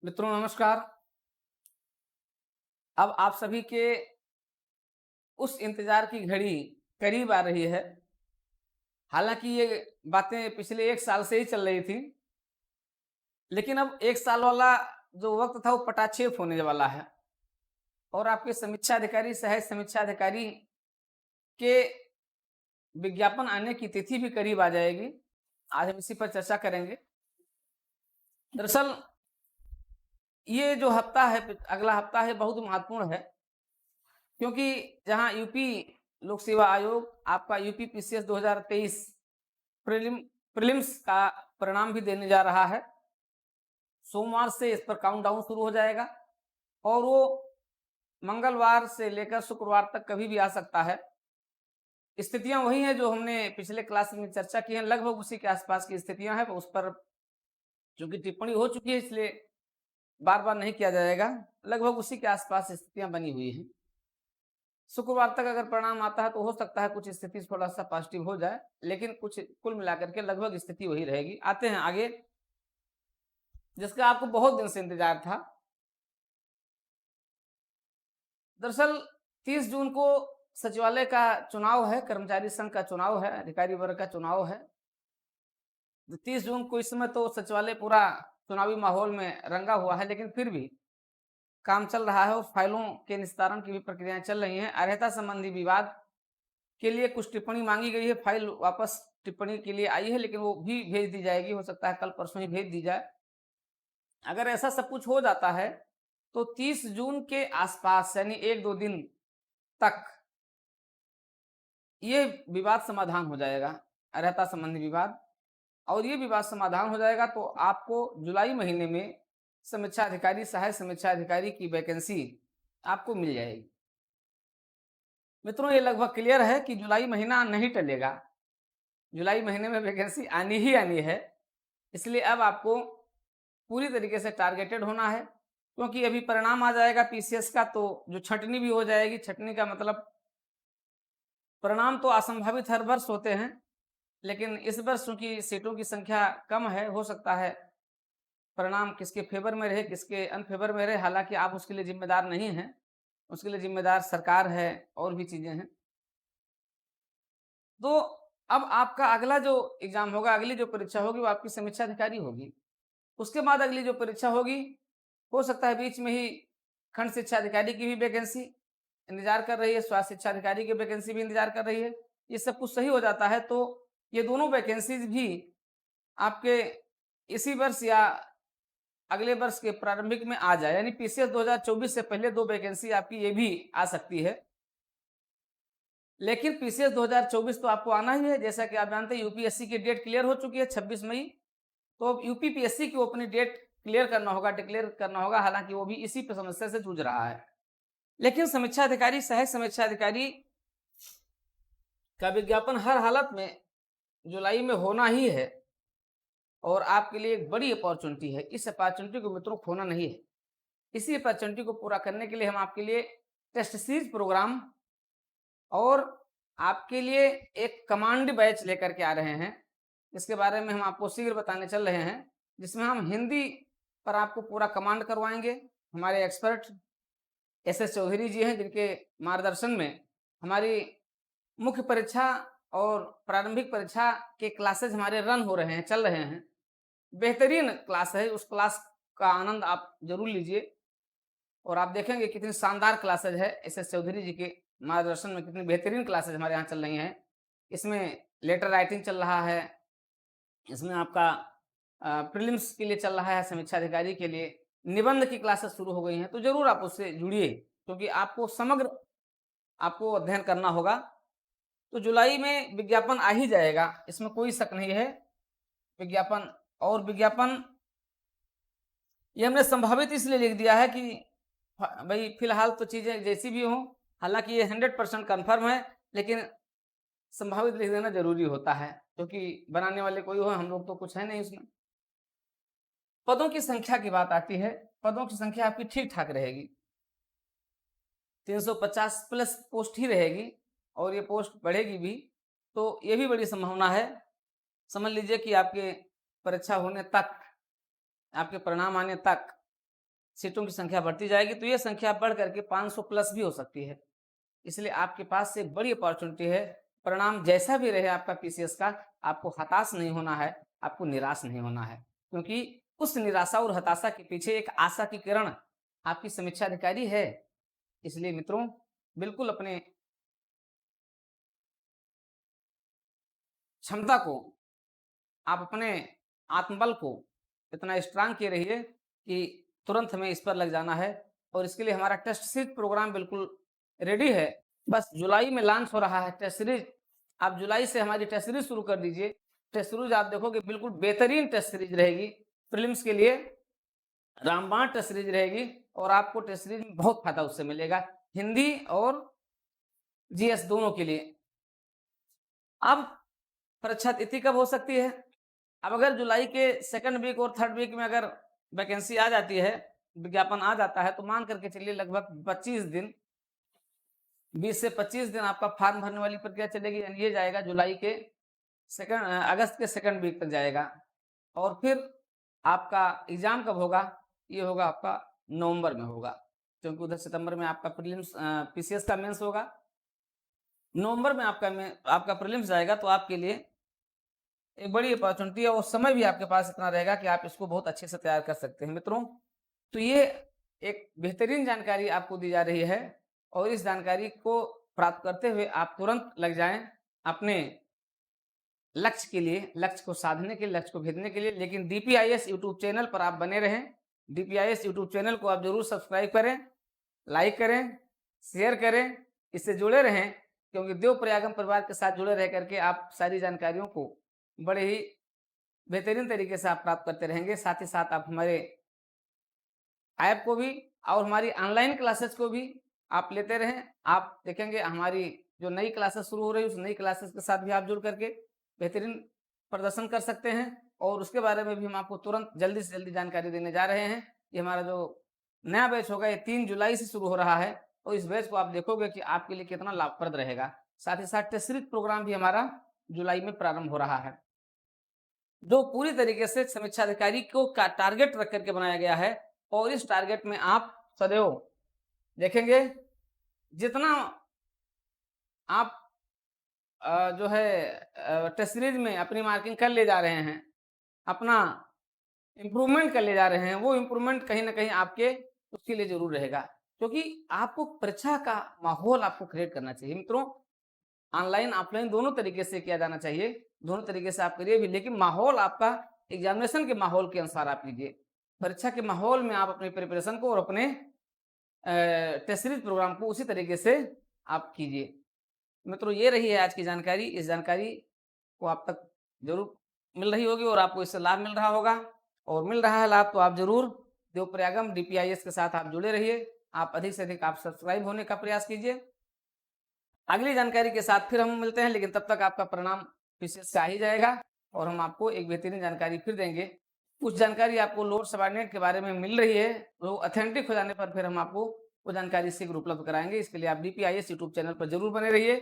मित्रों नमस्कार। अब आप सभी के उस इंतज़ार की घड़ी करीब आ रही है। हालाँकि ये बातें पिछले 1 साल से ही चल रही थी, लेकिन अब 1 साल वाला जो वक़्त था वो पटाक्षेप होने वाला है और आपके समीक्षा अधिकारी, सहायक समीक्षा अधिकारी के विज्ञापन आने की तिथि भी करीब आ जाएगी। आज हम इसी पर चर्चा करेंगे। दरअसल ये जो हफ्ता है, अगला हफ्ता है, बहुत महत्वपूर्ण है। क्योंकि जहां यूपी लोक सेवा आयोग आपका यूपी पीसीएस 2023 प्रीलिम्स का परिणाम भी देने जा रहा है। सोमवार से इस पर काउंटडाउन शुरू हो जाएगा और वो मंगलवार से लेकर शुक्रवार तक कभी भी आ सकता है। स्थितियां वही हैं जो हमने पिछले क्लास में चर्चा की हैं, लगभग उसी के आसपास की स्थितियां हैं। उस पर चूंकि टिप्पणी हो चुकी है इसलिए बार बार नहीं किया जाएगा। लगभग उसी के आसपास स्थितियां बनी हुई हैं। शुक्रवार तक अगर परिणाम आता है तो हो सकता है कुछ स्थिति थोड़ा सा पॉजिटिव हो जाए, लेकिन कुछ कुल मिलाकर के लगभग स्थिति वही रहेगी। आते हैं आगे, जिसका आपको बहुत दिन से इंतजार था। दरअसल 30 जून को सचिवालय का चुनाव है, कर्मचारी संघ का चुनाव है, अधिकारी वर्ग का चुनाव है। 30 जून को इस समय तो सचिवालय पूरा चुनावी माहौल में रंगा हुआ है, लेकिन फिर भी काम चल रहा है और फाइलों के निस्तारण की भी प्रक्रियाएं चल रही हैं। अर्हता संबंधी विवाद के लिए कुछ टिप्पणी मांगी गई है, फाइल वापस टिप्पणी के लिए आई है, लेकिन वो भी भेज दी जाएगी। हो सकता है कल परसों ही भेज दी जाए। अगर ऐसा सब कुछ हो जाता है तो 30 जून के आसपास यानी 1-2 दिन तक ये विवाद समाधान हो जाएगा, अर्हता संबंधी विवाद। और ये विवाद समाधान हो जाएगा तो आपको जुलाई महीने में समीक्षा अधिकारी, सहायक समीक्षा अधिकारी की वैकेंसी आपको मिल जाएगी। मित्रों ये लगभग क्लियर है कि जुलाई महीना नहीं टलेगा। जुलाई महीने में वैकेंसी आनी ही आनी है। इसलिए अब आपको पूरी तरीके से टारगेटेड होना है, क्योंकि अभी परिणाम आ जाएगा पीसीएस का, तो जो छंटनी भी हो जाएगी। छंटनी का मतलब परिणाम तो असंभावित हर वर्ष होते हैं, लेकिन इस वर्ष चूंकि सीटों की संख्या कम है, हो सकता है परिणाम किसके फेवर में रहे, किसके अनफेवर में रहे। हालांकि आप उसके लिए जिम्मेदार नहीं हैं, उसके लिए जिम्मेदार सरकार है और भी चीजें हैं। तो अब आपका अगला जो एग्जाम होगा, अगली जो परीक्षा होगी, वो आपकी समीक्षा अधिकारी होगी। उसके बाद अगली जो परीक्षा होगी, हो सकता है बीच में ही खंड शिक्षा अधिकारी की भी वैकेंसी इंतजार कर रही है, स्वास्थ्य शिक्षा अधिकारी की वैकेंसी भी इंतजार कर रही है। ये सब कुछ सही हो जाता है तो ये दोनों वैकेंसीज भी आपके इसी वर्ष या अगले वर्ष के प्रारंभिक में आ जाए, यानी पीसीएस 2024 से पहले 2 वैकेंसी आपकी ये भी आ सकती है। लेकिन पीसीएस 2024 तो आपको आना ही है। जैसा कि आप जानते हैं यूपीएससी की डेट क्लियर हो चुकी है 26 मई। तो अब यूपीपीएससी को अपनी डेट क्लियर करना होगा, डिक्लेयर करना होगा। हालांकि वो भी इसी समस्या से जूझ रहा है। लेकिन समीक्षा अधिकारी, सहायक समीक्षा अधिकारी का विज्ञापन हर हालत में जुलाई में होना ही है और आपके लिए एक बड़ी अपॉर्चुनिटी है। इस अपॉर्चुनिटी को मित्रों खोना नहीं है। इसी अपॉर्चुनिटी को पूरा करने के लिए हम आपके लिए टेस्ट सीरीज प्रोग्राम और आपके लिए एक कमांड बैच लेकर के आ रहे हैं। इसके बारे में हम आपको शीघ्र बताने चल रहे हैं, जिसमें हम हिंदी पर आपको पूरा कमांड करवाएंगे। हमारे एक्सपर्ट एस चौधरी जी हैं, जिनके मार्गदर्शन में हमारी मुख्य परीक्षा और प्रारंभिक परीक्षा के क्लासेज हमारे रन हो रहे हैं, चल रहे हैं। बेहतरीन क्लास है, उस क्लास का आनंद आप जरूर लीजिए और आप देखेंगे कितनी शानदार क्लासेज है। एस चौधरी जी के मार्गदर्शन में कितनी बेहतरीन क्लासेज हमारे यहाँ चल रही हैं। इसमें लेटर राइटिंग चल रहा है, इसमें आपका प्रीलिम्स के लिए चल रहा है, समीक्षा अधिकारी के लिए निबंध की क्लासेस शुरू हो गई हैं। तो जरूर आप उससे जुड़िए, क्योंकि आपको समग्र आपको अध्ययन करना होगा। तो जुलाई में विज्ञापन आ ही जाएगा, इसमें कोई शक नहीं है। विज्ञापन और विज्ञापन ये हमने संभावित इसलिए लिख दिया है कि भाई फिलहाल तो चीजें जैसी भी हों, हालांकि ये 100% कन्फर्म है, लेकिन संभावित लिख देना जरूरी होता है, क्योंकि बनाने वाले कोई हो, हम लोग तो कुछ है नहीं उसमें। पदों की संख्या की बात आती है। पदों की संख्या आपकी ठीक ठाक रहेगी, 350 प्लस पोस्ट ही रहेगी और ये पोस्ट बढ़ेगी भी। तो ये भी बड़ी संभावना है। समझ लीजिए कि आपके परीक्षा होने तक, आपके परिणाम आने तक सीटों की संख्या बढ़ती जाएगी तो ये संख्या बढ़ करके 500 प्लस भी हो सकती है। इसलिए आपके पास से एक बड़ी अपॉर्चुनिटी है। परिणाम जैसा भी रहे आपका पीसीएस का, आपको हताश नहीं होना है, आपको निराश नहीं होना है, क्योंकि उस निराशा और हताशा के पीछे एक आशा की किरण आपकी समीक्षा अधिकारी है। इसलिए मित्रों, बिल्कुल अपने क्षमता को, आप अपने आत्मबल को इतना स्ट्रांग किए रहिए कि तुरंत हमें इस पर लग जाना है। और इसके लिए हमारा टेस्ट सीरीज प्रोग्राम बिल्कुल रेडी है। बस जुलाई में लॉन्च हो रहा है टेस्ट सीरीज। आप जुलाई से हमारी टेस्ट सीरीज शुरू कर दीजिए। टेस्ट सीरीज आप देखोगे बिल्कुल बेहतरीन टेस्ट सीरीज रहेगी। प्रीलिम्स के लिए रामबाण टेस्ट सीरीज रहेगी और आपको टेस्ट सीरीज में बहुत फायदा उससे मिलेगा, हिंदी और जीएस दोनों के लिए। अब परीक्षा तिथि कब हो सकती है? अब अगर जुलाई के सेकंड वीक और थर्ड वीक में अगर वैकेंसी आ जाती है, विज्ञापन आ जाता है, तो मान करके चलिए लगभग 25 दिन, 20 से 25 दिन आपका फॉर्म भरने वाली प्रक्रिया चलेगी। यानी ये जाएगा जुलाई के अगस्त के सेकंड वीक तक जाएगा। और फिर आपका एग्जाम कब होगा? ये होगा आपका नवंबर में होगा, क्योंकि उधर सितंबर में आपका प्रीलिम्स पीसीएस का मेंस होगा। नवंबर में आपका प्रीलिम्स जाएगा, तो आपके लिए एक बड़ी अपॉर्चुनिटी है और समय भी आपके पास इतना रहेगा कि आप इसको बहुत अच्छे से तैयार कर सकते हैं मित्रों। तो ये एक बेहतरीन जानकारी आपको दी जा रही है और इस जानकारी को प्राप्त करते हुए आप तुरंत लग जाएं अपने लक्ष्य के लिए, लक्ष्य को साधने के लिए, लक्ष्य को भेदने के लिए। लेकिन डीपीआईएस यूट्यूब चैनल पर आप बने रहें। डीपीआईएस यूट्यूब चैनल को आप जरूर सब्सक्राइब करें, लाइक करें, शेयर करें, इससे जुड़े रहें, क्योंकि देव प्रयागम परिवार के साथ जुड़े रह करके आप सारी जानकारियों को बड़े ही बेहतरीन तरीके से आप प्राप्त करते रहेंगे। साथ ही साथ आप हमारे ऐप को भी और हमारी ऑनलाइन क्लासेस को भी आप लेते रहें। आप देखेंगे हमारी जो नई क्लासेस शुरू हो रही है, उस नई क्लासेस के साथ भी आप जुड़ करके बेहतरीन प्रदर्शन कर सकते हैं और उसके बारे में भी हम आपको तुरंत जल्दी से जल्दी जानकारी देने जा रहे हैं। ये हमारा जो नया बैच होगा, ये 3 जुलाई से शुरू हो रहा है और इस बैच को आप देखोगे कि आपके लिए कितना लाभप्रद रहेगा। साथ ही साथ टेस्ट सीरीज प्रोग्राम भी हमारा जुलाई में प्रारंभ हो रहा है, जो पूरी तरीके से समीक्षा अधिकारी को का टारगेट रख करके बनाया गया है। और इस टारगेट में आप सदैव देखेंगे, जितना आप जो है टेस्ट सीरीज में अपनी मार्किंग कर ले जा रहे हैं, अपना इम्प्रूवमेंट कर ले जा रहे हैं, वो इम्प्रूवमेंट कहीं ना कहीं आपके उसके लिए जरूर रहेगा, क्योंकि आपको परीक्षा का माहौल आपको क्रिएट करना चाहिए मित्रों। ऑनलाइन ऑफलाइन दोनों तरीके से किया जाना चाहिए, दोनों तरीके से आप करिए भी, लेकिन माहौल आपका एग्जामिनेशन के माहौल के अनुसार आप लीजिए। परीक्षा के माहौल में आप अपने प्रिपरेशन को और अपने टेस्ट सीरीज प्रोग्राम को उसी तरीके से आप कीजिए। मित्रों, ये रही है आज की जानकारी। इस जानकारी को आप तक जरूर मिल रही होगी और आपको इससे लाभ मिल रहा होगा, और मिल रहा है लाभ तो आप जरूर देव प्रयागम डीपीआईएस के साथ आप जुड़े रहिए। आप अधिक से अधिक आप सब्सक्राइब होने का प्रयास कीजिए। अगली जानकारी के साथ फिर हम मिलते हैं, लेकिन तब तक आपका परिणाम पीसीएस का आ ही जाएगा और हम आपको एक बेहतरीन जानकारी फिर देंगे। कुछ जानकारी आपको लोड सबऑर्डिनेट के बारे में मिल रही है, वो ऑथेंटिक हो जाने पर फिर हम आपको वो जानकारी शीघ्र उपलब्ध कराएंगे। इसके लिए आप डीपीआईएस यूट्यूब चैनल पर जरूर बने रहिए।